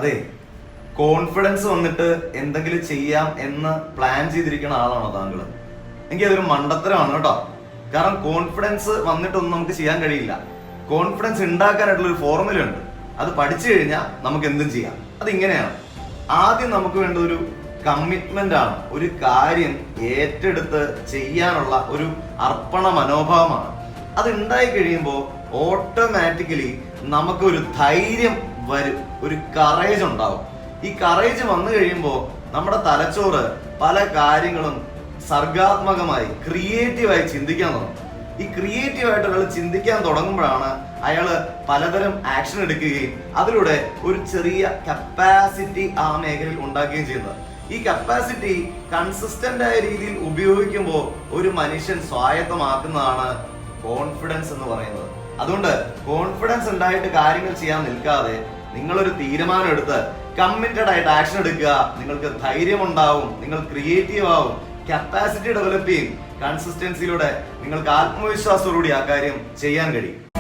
അതെ, കോൺഫിഡൻസ് വന്നിട്ട് എന്തെങ്കിലും ചെയ്യാം എന്ന് പ്ലാൻ ചെയ്തിരിക്കുന്ന ആളാണോ താങ്കൾ? എങ്കിൽ അതൊരു മണ്ടത്തരമാണ് കേട്ടോ. കാരണം കോൺഫിഡൻസ് വന്നിട്ടൊന്നും നമുക്ക് ചെയ്യാൻ കഴിയില്ല. കോൺഫിഡൻസ് ഉണ്ടാക്കാനായിട്ടുള്ള ഒരു ഫോർമുല ഉണ്ട്. അത് പഠിച്ചു കഴിഞ്ഞാൽ നമുക്ക് എന്തും ചെയ്യാം. അതിങ്ങനെയാണ്. ആദ്യം നമുക്ക് വേണ്ട ഒരു കമ്മിറ്റ്മെന്റ് ആണ്. ഒരു കാര്യം ഏറ്റെടുത്ത് ചെയ്യാനുള്ള ഒരു അർപ്പണ മനോഭാവമാണ്. അത് ഉണ്ടായി കഴിയുമ്പോൾ ഓട്ടോമാറ്റിക്കലി നമുക്ക് ഒരു ധൈര്യം വരും, ഒരു കറേജ് ഉണ്ടാവും. ഈ കറേജ് വന്നു കഴിയുമ്പോൾ നമ്മുടെ തലച്ചോറ് പല കാര്യങ്ങളും സർഗാത്മകമായി ക്രിയേറ്റീവായി ചിന്തിക്കാൻ തുടങ്ങും. ഈ ക്രിയേറ്റീവായിട്ട് ഒരാൾ ചിന്തിക്കാൻ തുടങ്ങുമ്പോഴാണ് അയാൾ പലതരം ആക്ഷൻ എടുക്കുകയും അതിലൂടെ ഒരു ചെറിയ കപ്പാസിറ്റി ആ മേഖലയിൽ ഉണ്ടാക്കുകയും ചെയ്യുന്നത്. ഈ കപ്പാസിറ്റി കൺസിസ്റ്റന്റ് ആയ രീതിയിൽ ഉപയോഗിക്കുമ്പോൾ ഒരു മനുഷ്യൻ സ്വായത്തമാക്കുന്നതാണ് കോൺഫിഡൻസ് എന്ന് പറയുന്നത്. അതുകൊണ്ട് കോൺഫിഡൻസ് ഉണ്ടായിട്ട് കാര്യങ്ങൾ ചെയ്യാൻ നിൽക്കാതെ നിങ്ങളൊരു തീരുമാനം എടുത്ത് കമ്മിറ്റഡ് ആയിട്ട് ആക്ഷൻ എടുക്കുക. നിങ്ങൾക്ക് ധൈര്യം ഉണ്ടാവും, നിങ്ങൾ ക്രിയേറ്റീവ് ആവും, കപ്പാസിറ്റി ഡെവലപ്പ് ചെയ്യും. കൺസിസ്റ്റൻസിയിലൂടെ നിങ്ങൾക്ക് ആത്മവിശ്വാസത്തോടുകൂടി ആ കാര്യം ചെയ്യാൻ കഴിയും.